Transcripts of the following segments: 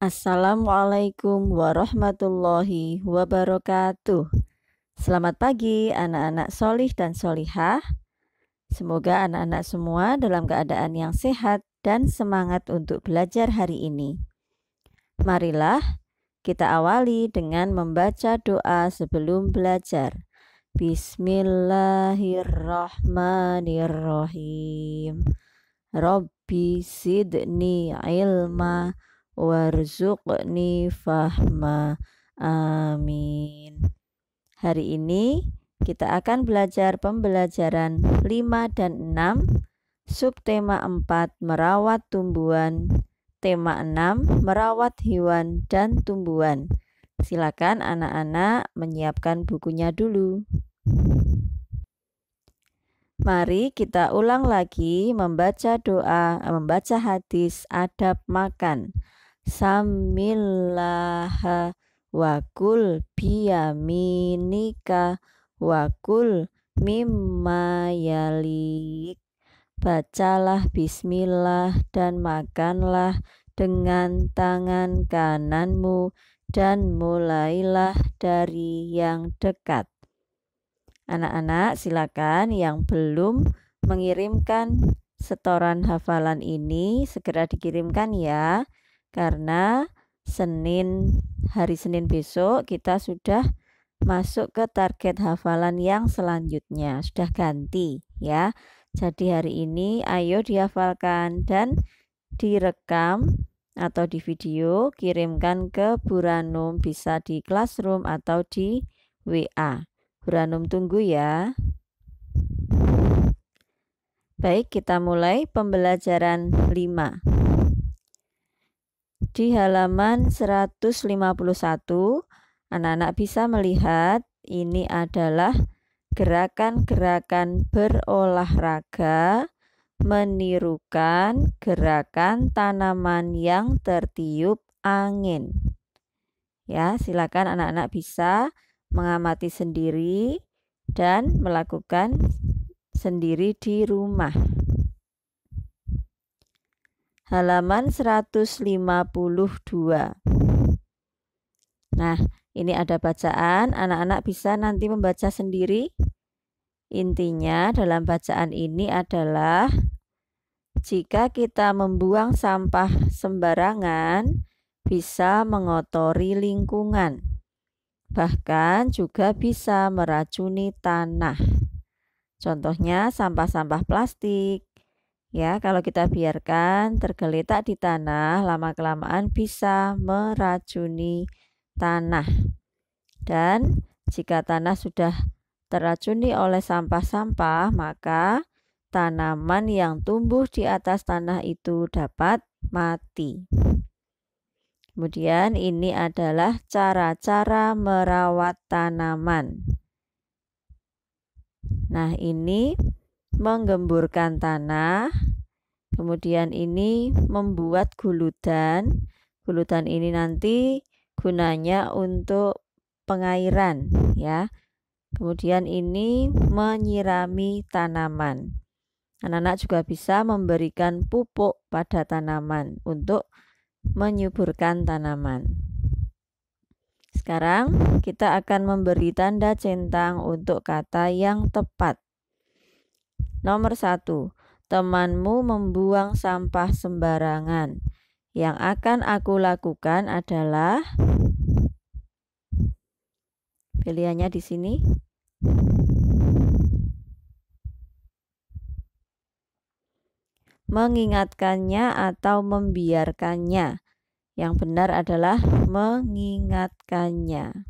Assalamualaikum warahmatullahi wabarakatuh. Selamat pagi anak-anak solih dan solihah. Semoga anak-anak semua dalam keadaan yang sehat dan semangat untuk belajar hari ini. Marilah kita awali dengan membaca doa sebelum belajar. Bismillahirrahmanirrahim. Rabbi zidni ilma warzuqni fahma. Amin. Hari ini kita akan belajar pembelajaran 5 dan 6, subtema 4 merawat tumbuhan, tema 6 merawat hewan dan tumbuhan. Silakan anak-anak menyiapkan bukunya dulu. Mari kita ulang lagi membaca hadis adab makan. Samillaha wakul biyaminika wakul mimma yalik. Bacalah bismillah dan makanlah dengan tangan kananmu dan mulailah dari yang dekat. Anak-anak silakan yang belum mengirimkan setoran hafalan ini segera dikirimkan ya, karena hari Senin besok kita sudah masuk ke target hafalan yang selanjutnya, sudah ganti ya. Jadi hari ini ayo dihafalkan dan direkam atau di video, kirimkan ke Buranum, bisa di Classroom atau di WA. Buranum tunggu ya. Baik, kita mulai pembelajaran 5. Di halaman 151, anak-anak bisa melihat ini adalah gerakan-gerakan berolahraga menirukan gerakan tanaman yang tertiup angin. Ya, silakan anak-anak bisa mengamati sendiri dan melakukan sendiri di rumah. Halaman 152. Nah, ini ada bacaan, anak-anak bisa nanti membaca sendiri. Intinya dalam bacaan ini adalah jika kita membuang sampah sembarangan bisa mengotori lingkungan. Bahkan juga bisa meracuni tanah. Contohnya sampah-sampah plastik. Ya, kalau kita biarkan tergeletak di tanah, lama-kelamaan bisa meracuni tanah. Dan jika tanah sudah teracuni oleh sampah-sampah, maka tanaman yang tumbuh di atas tanah itu dapat mati. Kemudian ini adalah cara-cara merawat tanaman. Nah, ini menggemburkan tanah. Kemudian ini membuat guludan. Guludan ini nanti gunanya untuk pengairan ya. Kemudian ini menyirami tanaman. Anak-anak juga bisa memberikan pupuk pada tanaman untuk menyuburkan tanaman. Sekarang kita akan memberi tanda centang untuk kata yang tepat. Nomor 1, temanmu membuang sampah sembarangan. Yang akan aku lakukan adalah, pilihannya di sini. Mengingatkannya atau membiarkannya. Yang benar adalah mengingatkannya.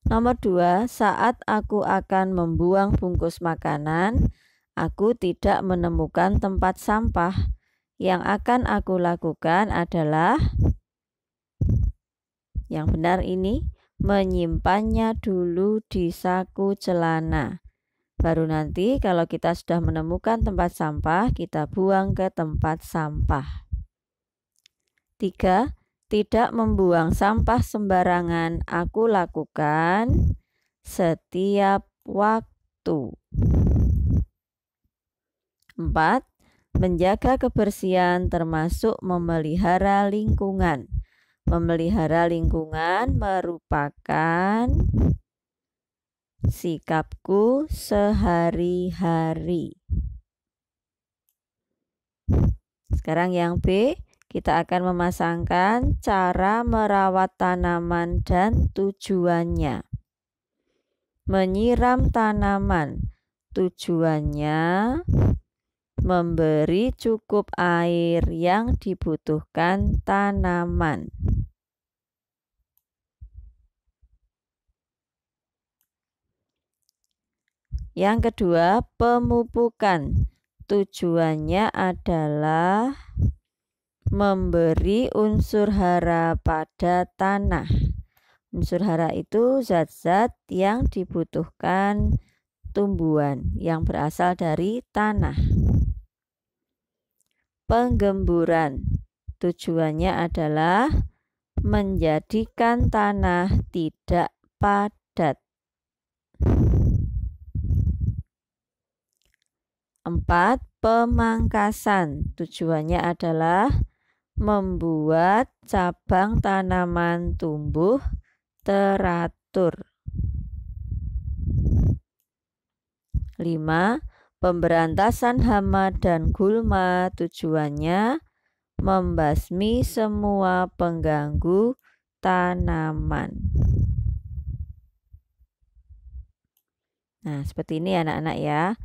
Nomor 2, saat aku akan membuang bungkus makanan, aku tidak menemukan tempat sampah. Yang akan aku lakukan adalah, yang benar ini, menyimpannya dulu di saku celana. Baru nanti kalau kita sudah menemukan tempat sampah, kita buang ke tempat sampah. 3, tidak membuang sampah sembarangan, aku lakukan setiap waktu. 4, Menjaga kebersihan termasuk memelihara lingkungan. Memelihara lingkungan merupakan sikapku sehari-hari. Sekarang yang B, kita akan memasangkan cara merawat tanaman dan tujuannya. Menyiram tanaman, tujuannya memberi cukup air yang dibutuhkan tanaman. Yang kedua, pemupukan. Tujuannya adalah memberi unsur hara pada tanah. Unsur hara itu zat-zat yang dibutuhkan tumbuhan yang berasal dari tanah. Penggemburan. Tujuannya adalah menjadikan tanah tidak padat. 4. Pemangkasan. Tujuannya adalah membuat cabang tanaman tumbuh teratur. 5. Pemberantasan hama dan gulma. Tujuannya membasmi semua pengganggu tanaman. Nah, seperti ini anak-anak ya.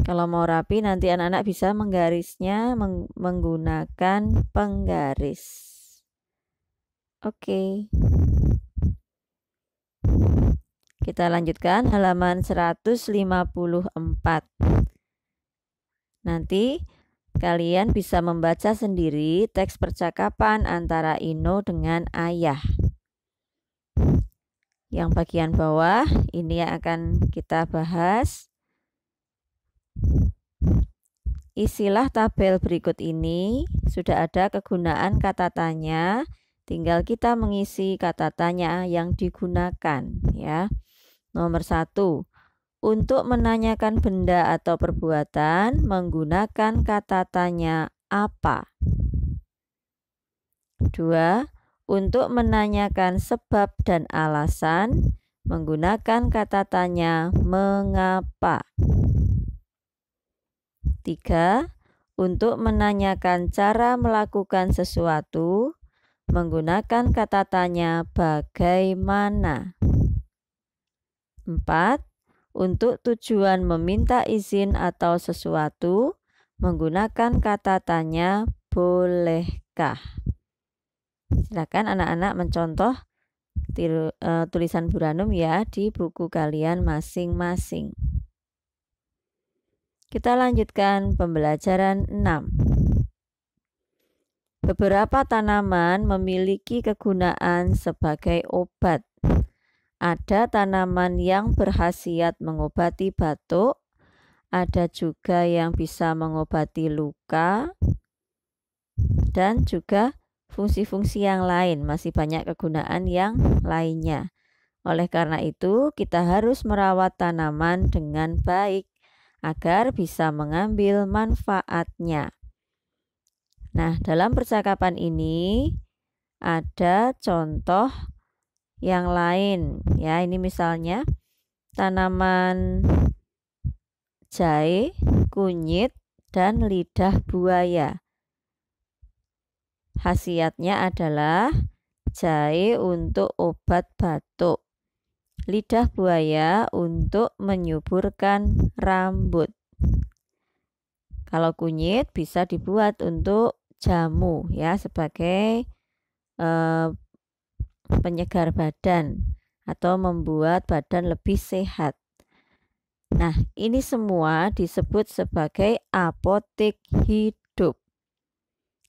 Kalau mau rapi nanti anak-anak bisa menggarisnya menggunakan penggaris. Oke. Kita lanjutkan halaman 154. Nanti kalian bisa membaca sendiri teks percakapan antara Ino dengan ayah. Yang bagian bawah ini yang akan kita bahas. Isilah tabel berikut ini. Sudah ada kegunaan kata tanya, tinggal kita mengisi kata tanya yang digunakan ya. Nomor 1, untuk menanyakan benda atau perbuatan menggunakan kata tanya apa. 2, untuk menanyakan sebab dan alasan menggunakan kata tanya mengapa. 3, untuk menanyakan cara melakukan sesuatu menggunakan kata tanya bagaimana. 4, untuk tujuan meminta izin atau sesuatu menggunakan kata tanya bolehkah. Silakan anak-anak mencontoh tulisan Buranum ya di buku kalian masing-masing. Kita lanjutkan pembelajaran 6. Beberapa tanaman memiliki kegunaan sebagai obat. Ada tanaman yang berkhasiat mengobati batuk, ada juga yang bisa mengobati luka, dan juga fungsi-fungsi yang lain, masih banyak kegunaan yang lainnya. Oleh karena itu, kita harus merawat tanaman dengan baik agar bisa mengambil manfaatnya. Nah, dalam percakapan ini ada contoh yang lain ya. Ini misalnya tanaman jahe, kunyit, dan lidah buaya. Khasiatnya adalah jahe untuk obat batuk, lidah buaya untuk menyuburkan rambut. Kalau kunyit bisa dibuat untuk jamu ya, sebagai penyegar badan atau membuat badan lebih sehat. Nah, ini semua disebut sebagai apotek hidup.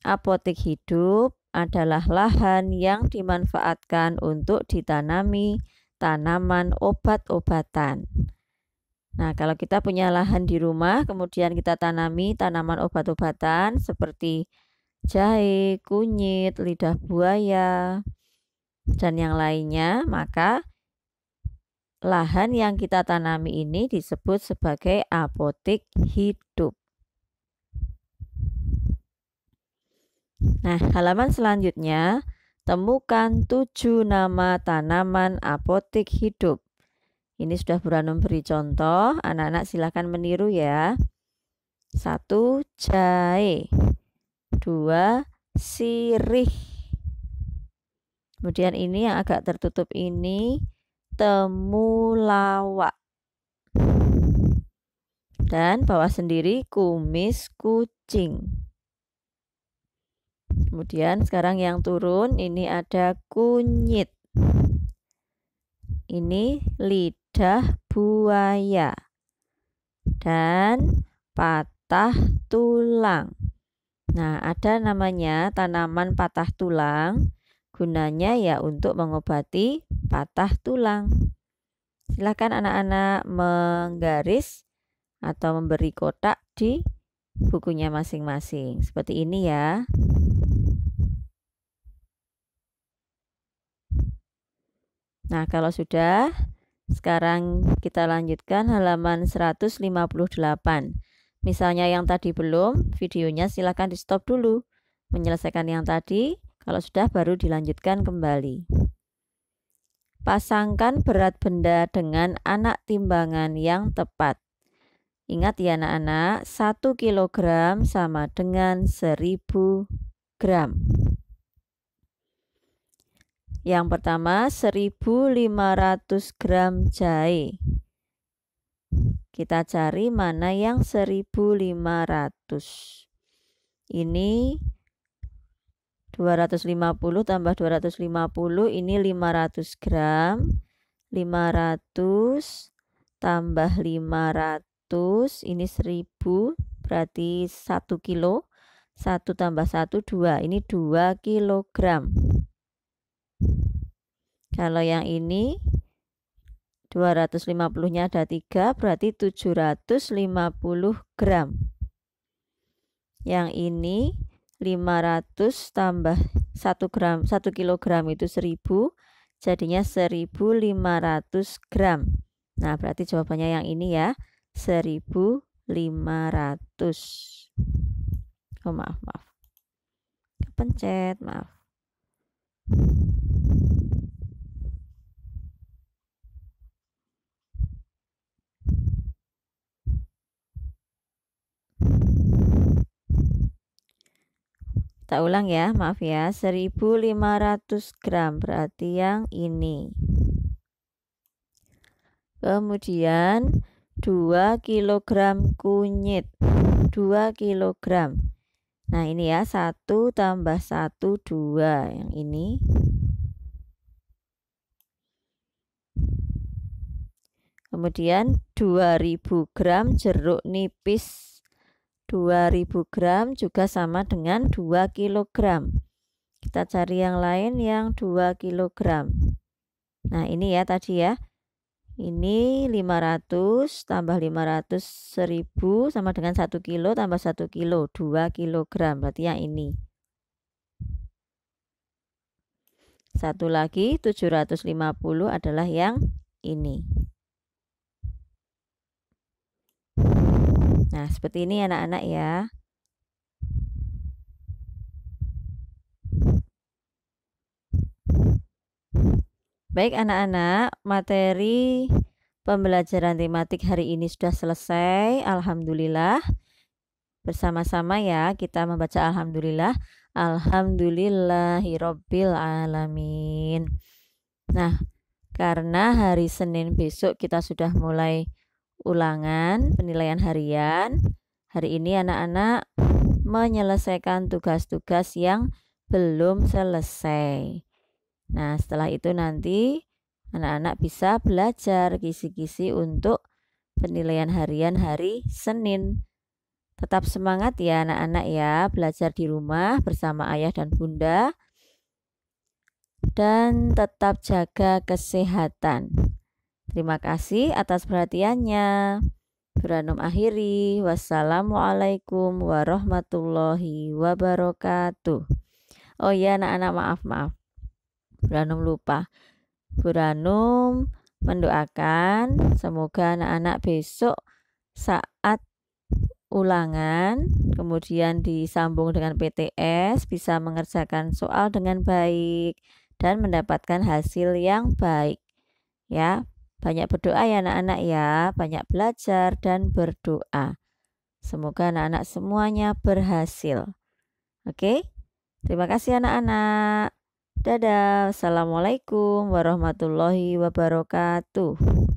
Apotek hidup adalah lahan yang dimanfaatkan untuk ditanami tanaman obat-obatan. Nah, kalau kita punya lahan di rumah, kemudian kita tanami tanaman obat-obatan seperti jahe, kunyit, lidah buaya, dan yang lainnya, maka lahan yang kita tanami ini disebut sebagai apotek hidup. Nah, halaman selanjutnya, temukan 7 nama tanaman apotik hidup. Ini sudah Bu Ranum beri contoh, anak-anak silakan meniru ya. 1. Jahe. 2. Sirih. Kemudian ini yang agak tertutup ini temulawak. Dan bawah sendiri kumis kucing. Kemudian sekarang yang turun ini ada kunyit. Ini lidah buaya. Dan patah tulang. Nah, ada namanya tanaman patah tulang. Gunanya ya untuk mengobati patah tulang. Silakan anak-anak menggaris atau memberi kotak di bukunya masing-masing. Seperti ini ya. Nah, kalau sudah, sekarang kita lanjutkan halaman 158. Misalnya yang tadi belum, videonya silakan di stop dulu. Menyelesaikan yang tadi, kalau sudah baru dilanjutkan kembali. Pasangkan berat benda dengan anak timbangan yang tepat. Ingat ya anak-anak, 1 kilogram sama dengan 1000 gram. Yang pertama 1500 gram jahe. Kita cari mana yang 1500. Ini 250 tambah 250, ini 500 gram. 500 tambah 500, ini 1000, berarti 1 kilo. 1 tambah 1, 2. Ini 2 kilogram. Kalau yang ini 250-nya ada 3, berarti 750 gram. Yang ini 500 tambah 1 gram, 1 kilogram itu 1000, jadinya 1500 gram. Nah, berarti jawabannya yang ini ya, 1500. Oh, maaf. Kepencet, maaf. Kita ulang ya, maaf ya, 1500 gram berarti yang ini. Kemudian 2 kilogram kunyit, 2 kilogram. Nah ini ya, 1 tambah 1, 2, yang ini. Kemudian 2000 gram jeruk nipis. 2000 gram juga sama dengan 2 kilogram. Kita cari yang lain yang 2 kilogram. Nah ini ya tadi ya. Ini 500 tambah 500, 1000 sama dengan 1 kilo tambah 1 kilo, 2 kilogram. Berarti yang ini. Satu lagi 750 adalah yang ini. Nah, seperti ini anak-anak ya. Baik anak-anak, materi pembelajaran tematik hari ini sudah selesai. Alhamdulillah. Bersama-sama ya kita membaca alhamdulillah. Alhamdulillahirabbil alamin. Nah, karena hari Senin besok kita sudah mulai ulangan penilaian harian. Hari ini anak-anak menyelesaikan tugas-tugas yang belum selesai. Nah, setelah itu nanti anak-anak bisa belajar kisi-kisi untuk penilaian harian hari Senin. Tetap semangat ya anak-anak ya, belajar di rumah bersama ayah dan bunda. Dan tetap jaga kesehatan. Terima kasih atas perhatiannya. Bu Ranum akhiri. Wassalamualaikum warahmatullahi wabarakatuh. Oh ya anak-anak, maaf. Bu Ranum lupa. Bu Ranum mendoakan semoga anak-anak besok saat ulangan, kemudian disambung dengan PTS, bisa mengerjakan soal dengan baik dan mendapatkan hasil yang baik. Ya, banyak berdoa ya anak-anak ya, banyak belajar dan berdoa. Semoga anak-anak semuanya berhasil. Oke, terima kasih anak-anak. Dadah, Assalamualaikum warahmatullahi wabarakatuh.